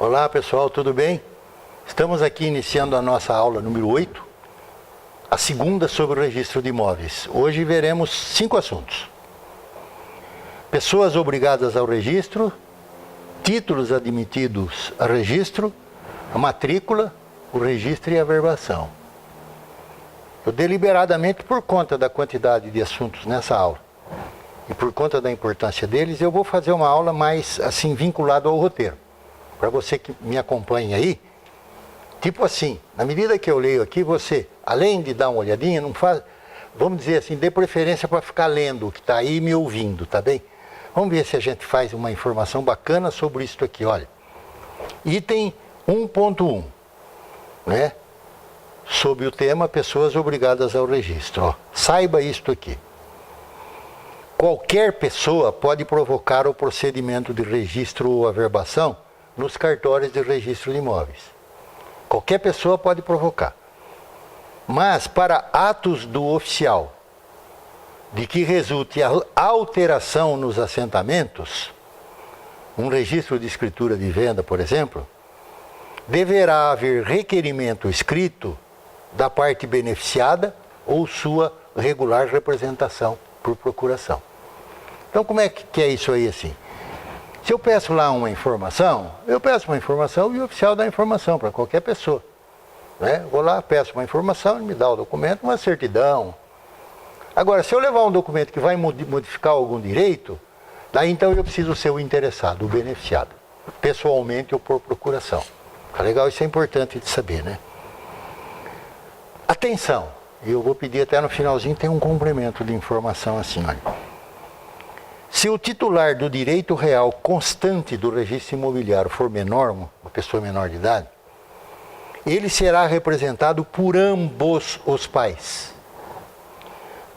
Olá pessoal, tudo bem? Estamos aqui iniciando a nossa aula número 8, a segunda sobre o registro de imóveis. Hoje veremos 5 assuntos. Pessoas obrigadas ao registro, títulos admitidos a registro, a matrícula, o registro e a averbação. Eu deliberadamente, por conta da quantidade de assuntos nessa aula e por conta da importância deles, eu vou fazer uma aula mais assim vinculada ao roteiro. Para você que me acompanha aí, tipo assim, na medida que eu leio aqui, você, além de dar uma olhadinha, não faz, vamos dizer assim, dê preferência para ficar lendo o que está aí e me ouvindo, tá bem? Vamos ver se a gente faz uma informação bacana sobre isso aqui, olha. Item 1.1, né? Sobre o tema pessoas obrigadas ao registro. Ó. Saiba isto aqui. Qualquer pessoa pode provocar o procedimento de registro ou averbação nos cartórios de registro de imóveis. Qualquer pessoa pode provocar. Mas para atos do oficial, de que resulte a alteração nos assentamentos, um registro de escritura de venda, por exemplo, deverá haver requerimento escrito da parte beneficiada ou sua regular representação por procuração. Então como é que é isso aí assim? Se eu peço lá uma informação, eu peço uma informação e o oficial dá a informação para qualquer pessoa. Né? Vou lá, peço uma informação, ele me dá o documento, uma certidão. Agora, se eu levar um documento que vai modificar algum direito, daí então eu preciso ser o interessado, o beneficiado, pessoalmente ou por procuração. Tá legal? Isso é importante de saber, né? Atenção! E eu vou pedir até no finalzinho, tem um complemento de informação assim, olha. Se o titular do direito real constante do registro imobiliário for menor, uma pessoa menor de idade, ele será representado por ambos os pais.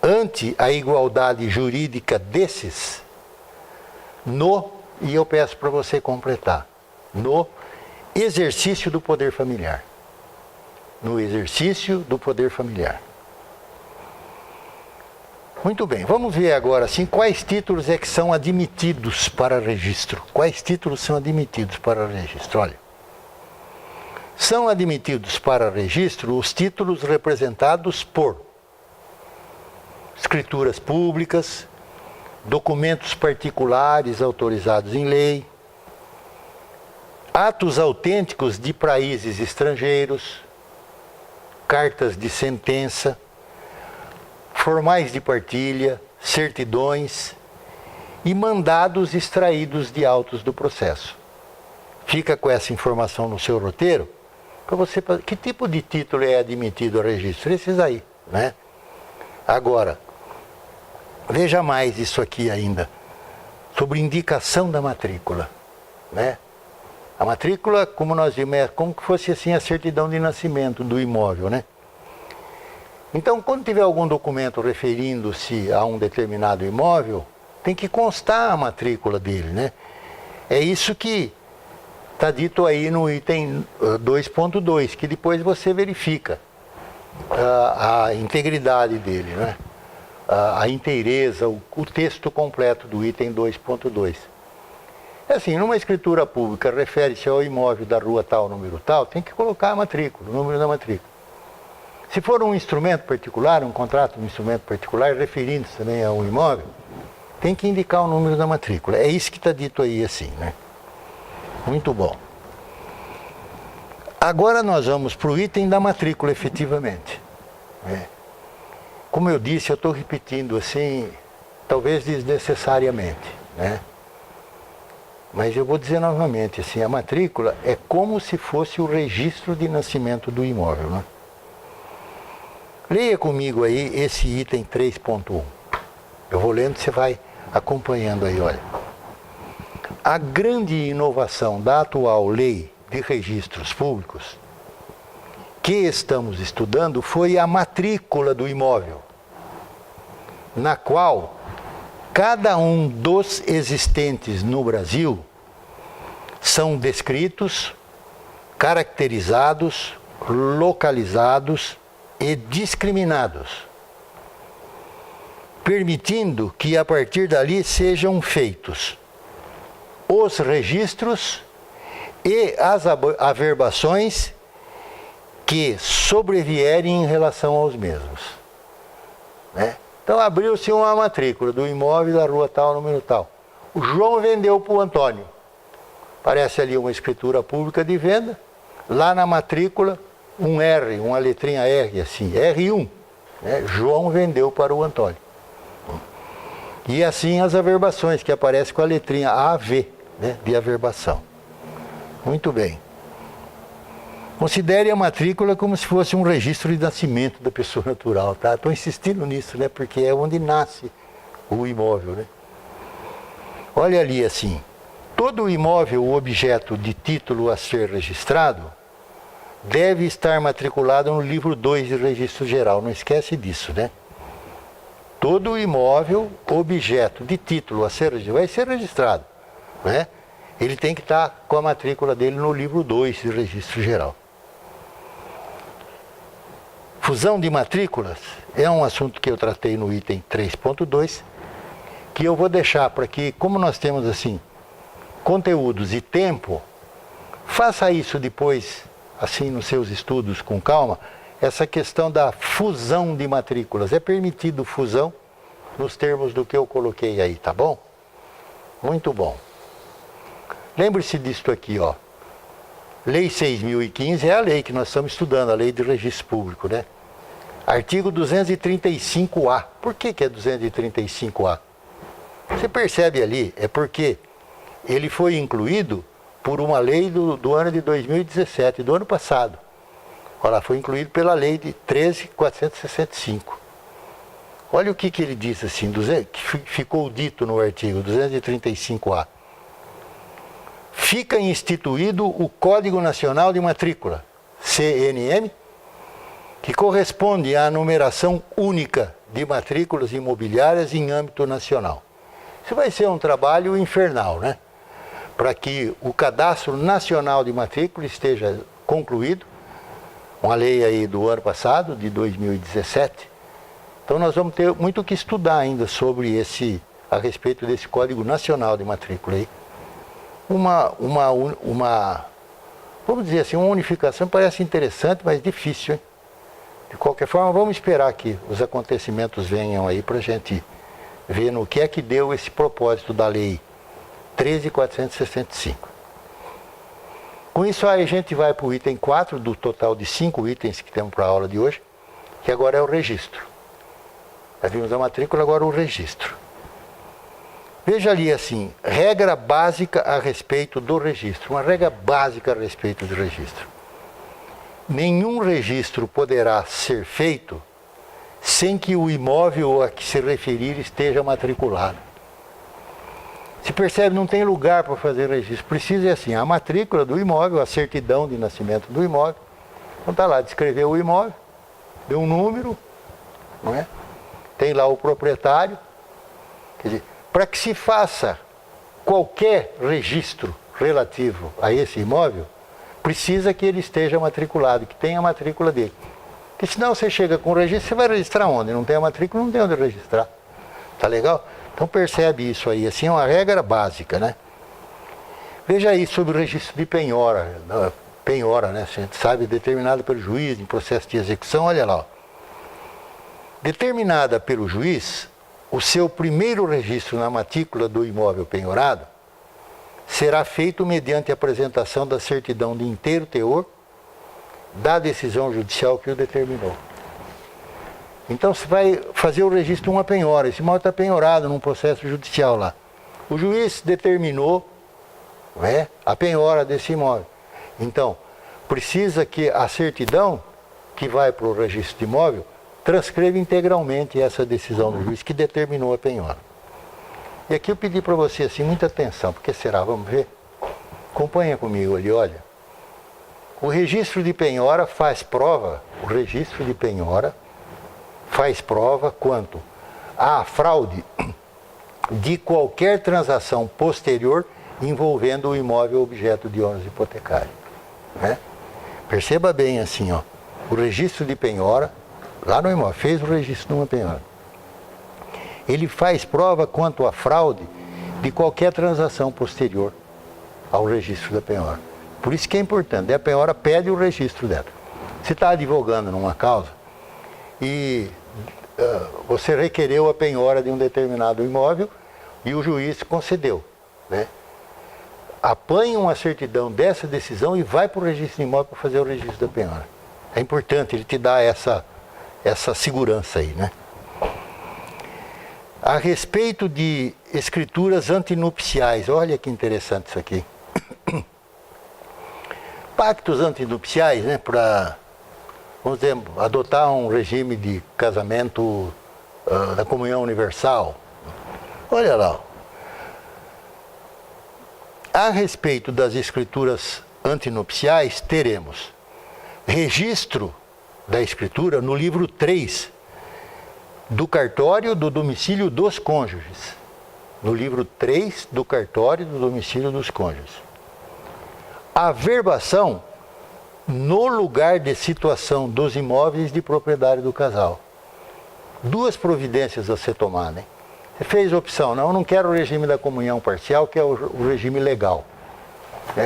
Ante a igualdade jurídica desses, e eu peço para você completar, no exercício do poder familiar. No exercício do poder familiar. Muito bem, vamos ver agora assim, quais títulos é que são admitidos para registro. Quais títulos são admitidos para registro? Olha, são admitidos para registro os títulos representados por escrituras públicas, documentos particulares autorizados em lei, atos autênticos de países estrangeiros, cartas de sentença, formais de partilha, certidões e mandados extraídos de autos do processo. Fica com essa informação no seu roteiro, para você, que tipo de título é admitido a registro? Esses aí, né? Agora, veja mais isso aqui ainda, sobre indicação da matrícula, né? A matrícula, como nós vimos, é como que fosse assim a certidão de nascimento do imóvel, né? Então, quando tiver algum documento referindo-se a um determinado imóvel, tem que constar a matrícula dele, né? É isso que está dito aí no item 2.2, que depois você verifica a integridade dele, né? A inteireza, o texto completo do item 2.2. É assim, numa escritura pública, refere-se ao imóvel da rua tal, número tal, tem que colocar a matrícula, o número da matrícula. Se for um instrumento particular, um contrato de um instrumento particular, referindo-se também a um imóvel, tem que indicar o número da matrícula. É isso que está dito aí assim, né? Muito bom. Agora nós vamos para o item da matrícula, efetivamente. Como eu disse, eu estou repetindo assim, talvez desnecessariamente, né? Mas eu vou dizer novamente, assim, a matrícula é como se fosse o registro de nascimento do imóvel, né? Leia comigo aí esse item 3.1. Eu vou lendo, você vai acompanhando aí, olha. A grande inovação da atual lei de registros públicos que estamos estudando foi a matrícula do imóvel, na qual cada um dos existentes no Brasil são descritos, caracterizados, localizados e discriminados, permitindo que a partir dali sejam feitos os registros e as averbações que sobrevierem em relação aos mesmos. Né? Então abriu-se uma matrícula do imóvel da rua tal, número tal. O João vendeu para o Antônio. Aparece ali uma escritura pública de venda. Lá na matrícula, um R, uma letrinha R, assim, R1. Né? João vendeu para o Antônio. E assim as averbações, que aparecem com a letrinha AV, né, de averbação. Muito bem. Considere a matrícula como se fosse um registro de nascimento da pessoa natural, tá? Estou insistindo nisso, né, porque é onde nasce o imóvel, né? Olha ali assim, todo imóvel ou objeto de título a ser registrado deve estar matriculado no livro 2 de registro geral, não esquece disso, né? Todo imóvel, objeto de título a ser registrado, vai ser registrado, né? Ele tem que estar com a matrícula dele no livro 2 de registro geral. Fusão de matrículas é um assunto que eu tratei no item 3.2, que eu vou deixar para que, como nós temos assim, conteúdos e tempo, faça isso depois, assim, nos seus estudos com calma. Essa questão da fusão de matrículas. É permitido fusão nos termos do que eu coloquei aí, tá bom? Muito bom. Lembre-se disto aqui, ó. Lei 6.015 é a lei que nós estamos estudando, a lei de registro público, né? Artigo 235A. Por que é 235A? Você percebe ali, é porque ele foi incluído por uma lei do ano de 2017, do ano passado. Olha, foi incluído pela lei de 13.465. Olha o que ele diz assim, que ficou dito no artigo 235A. Fica instituído o Código Nacional de Matrícula, CNM, que corresponde à numeração única de matrículas imobiliárias em âmbito nacional. Isso vai ser um trabalho infernal, né? Para que o Cadastro Nacional de Matrícula esteja concluído, uma lei aí do ano passado, de 2017. Então nós vamos ter muito o que estudar ainda sobre a respeito desse Código Nacional de Matrícula aí. Vamos dizer assim, uma unificação parece interessante, mas difícil, hein? De qualquer forma, vamos esperar que os acontecimentos venham aí para a gente ver no que é que deu esse propósito da lei 13.465. Com isso aí a gente vai para o item 4 do total de 5 itens que temos para a aula de hoje, que agora é o registro. Nós vimos a matrícula, agora o registro. Veja ali assim, regra básica a respeito do registro, uma regra básica a respeito do registro. Nenhum registro poderá ser feito sem que o imóvel a que se referir esteja matriculado. Se percebe, não tem lugar para fazer registro. Precisa assim, a matrícula do imóvel, a certidão de nascimento do imóvel. Então está lá, descreveu o imóvel, deu um número, não é? Tem lá o proprietário. Quer dizer, para que se faça qualquer registro relativo a esse imóvel, precisa que ele esteja matriculado, que tenha a matrícula dele. Porque senão você chega com o registro, você vai registrar onde? Não tem a matrícula, não tem onde registrar. Tá legal? Então percebe isso aí, assim é uma regra básica, né? Veja aí sobre o registro de penhora. Penhora, né? A gente sabe, determinada pelo juiz em processo de execução, olha lá. Ó. Determinada pelo juiz, o seu primeiro registro na matrícula do imóvel penhorado será feito mediante a apresentação da certidão de inteiro teor da decisão judicial que o determinou. Então você vai fazer o registro de uma penhora, esse imóvel está penhorado num processo judicial lá. O juiz determinou, né, a penhora desse imóvel. Então, precisa que a certidão que vai para o registro de imóvel transcreva integralmente essa decisão do juiz que determinou a penhora. E aqui eu pedi para você assim, muita atenção, porque será, vamos ver? Acompanha comigo ali, olha. O registro de penhora faz prova, o registro de penhora faz prova quanto à fraude de qualquer transação posterior envolvendo o imóvel objeto de ônus hipotecário. Né? Perceba bem assim, ó, o registro de penhora, lá no imóvel, fez o registro de uma penhora. Ele faz prova quanto à fraude de qualquer transação posterior ao registro da penhora. Por isso que é importante. A penhora pede o registro dela. Se está advogando numa causa e você requereu a penhora de um determinado imóvel e o juiz concedeu, né? Apanha uma certidão dessa decisão e vai para o registro de imóvel para fazer o registro da penhora. É importante, ele te dá essa segurança aí, né? A respeito de escrituras antinupciais, olha que interessante isso aqui. Pactos antinupciais, né, para, vamos dizer, adotar um regime de casamento da comunhão universal. Olha lá. A respeito das escrituras antinupciais, teremos registro da escritura no livro 3 do cartório do domicílio dos cônjuges. No livro 3 do cartório do domicílio dos cônjuges. Averbação no lugar de situação dos imóveis de propriedade do casal. Duas providências a ser tomar, né? Você fez opção, não, eu não quero o regime da comunhão parcial, que é o regime legal.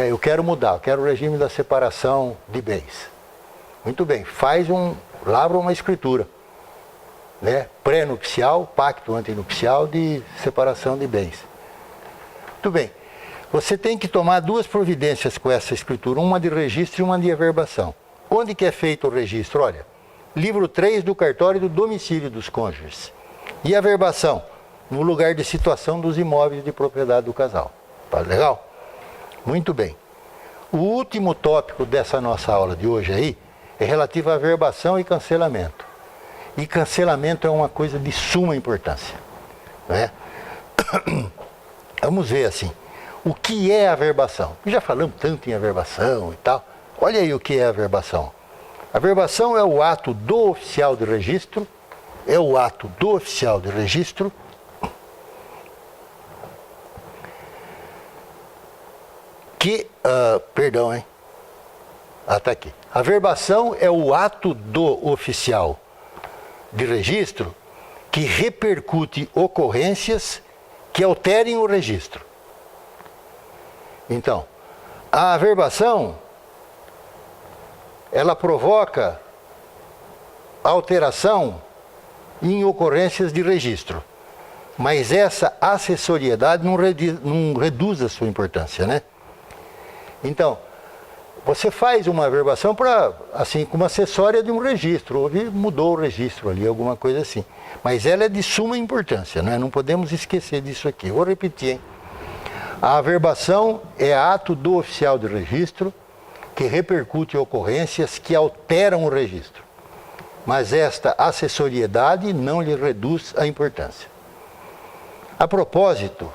Eu quero mudar, eu quero o regime da separação de bens. Muito bem, lavra uma escritura, né? Pré-nupcial, pacto antinupcial de separação de bens. Muito bem, você tem que tomar duas providências com essa escritura, uma de registro e uma de averbação. Onde que é feito o registro? Olha, livro 3 do cartório do domicílio dos cônjuges. E a averbação? No lugar de situação dos imóveis de propriedade do casal. Tá legal? Muito bem. O último tópico dessa nossa aula de hoje aí é relativo à averbação e cancelamento. E cancelamento é uma coisa de suma importância, né? Vamos ver assim, o que é a averbação? Já falamos tanto em averbação e tal. Olha aí o que é a averbação. A averbação é o ato do oficial de registro, que, tá aqui. A averbação é o ato do oficial de registro que repercute ocorrências que alterem o registro. Então, a averbação, ela provoca alteração em ocorrências de registro. Mas essa acessoriedade não reduz a sua importância, né? Então, você faz uma averbação para, assim, como acessória de um registro, ou mudou o registro ali, alguma coisa assim. Mas ela é de suma importância, né? Não podemos esquecer disso aqui. Vou repetir, hein? A averbação é ato do oficial de registro que repercute ocorrências que alteram o registro. Mas esta acessoriedade não lhe reduz a importância. A propósito,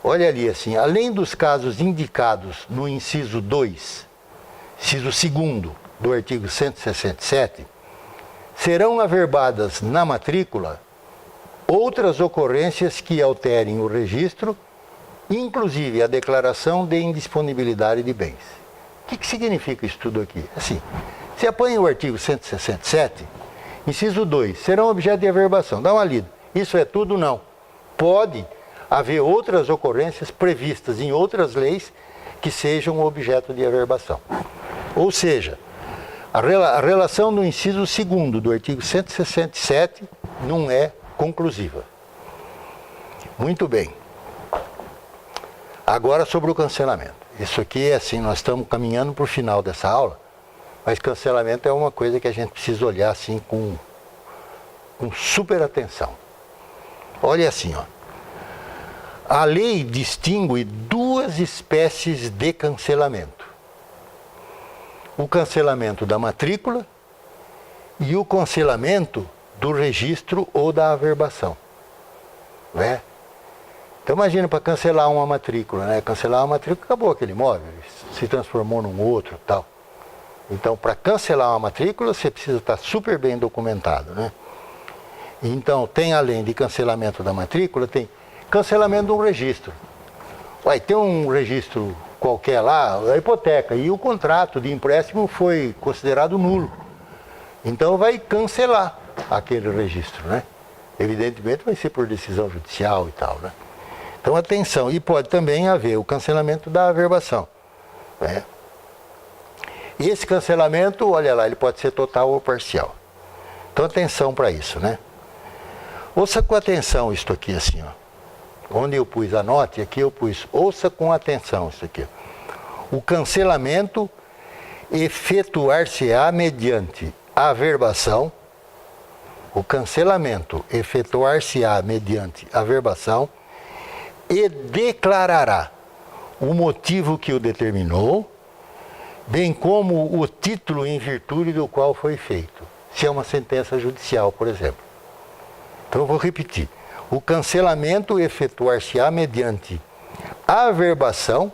olha ali assim, além dos casos indicados no inciso 2, inciso 2º do artigo 167, serão averbadas na matrícula outras ocorrências que alterem o registro, inclusive a declaração de indisponibilidade de bens. O que significa isso tudo aqui? Assim, você apanha o artigo 167, inciso 2, serão objeto de averbação. Dá uma lida. Isso é tudo? Não. Pode haver outras ocorrências previstas em outras leis que sejam objeto de averbação. Ou seja, a relação do inciso 2º do artigo 167 não é conclusiva. Muito bem. Agora sobre o cancelamento. Isso aqui é assim, nós estamos caminhando para o final dessa aula, mas cancelamento é uma coisa que a gente precisa olhar assim com super atenção. Olha assim, ó. A lei distingue duas espécies de cancelamento. O cancelamento da matrícula e o cancelamento do registro ou da averbação, né? Então imagina, para cancelar uma matrícula, né? Cancelar uma matrícula, acabou aquele imóvel, se transformou num outro e tal. Então, para cancelar uma matrícula, você precisa estar super bem documentado, né? Então, tem além de cancelamento da matrícula, tem cancelamento de um registro. Vai ter um registro qualquer lá, a hipoteca, e o contrato de empréstimo foi considerado nulo. Então, vai cancelar aquele registro, né? Evidentemente, vai ser por decisão judicial e tal, né? Então, atenção. E pode também haver o cancelamento da averbação, né? Esse cancelamento, olha lá, ele pode ser total ou parcial. Então atenção para isso, né? Ouça com atenção isto aqui assim, ó. Onde eu pus a nota, aqui eu pus, ouça com atenção isso aqui. O cancelamento efetuar-se-á mediante averbação. O cancelamento efetuar-se-á mediante averbação e declarará o motivo que o determinou, bem como o título em virtude do qual foi feito. Se é uma sentença judicial, por exemplo. Então eu vou repetir. O cancelamento efetuar-se-á mediante averbação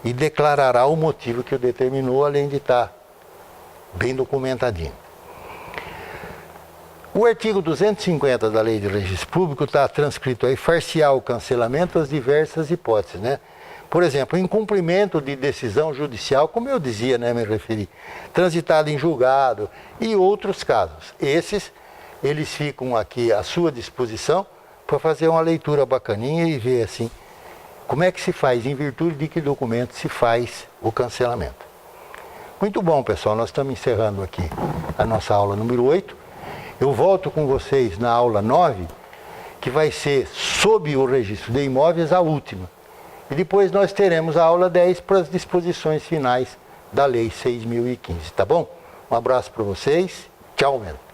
e declarará o motivo que o determinou, além de estar bem documentadinho. O artigo 250 da Lei de Registro Público está transcrito aí, far-se-á o cancelamento às diversas hipóteses, né? Por exemplo, em cumprimento de decisão judicial, como eu dizia, né, me referi, transitada em julgado e outros casos. Esses, eles ficam aqui à sua disposição para fazer uma leitura bacaninha e ver assim, como é que se faz, em virtude de que documento se faz o cancelamento. Muito bom, pessoal, nós estamos encerrando aqui a nossa aula número 8. Eu volto com vocês na aula 9, que vai ser sob o registro de imóveis, a última. E depois nós teremos a aula 10 para as disposições finais da Lei 6.015, tá bom? Um abraço para vocês, tchau mesmo.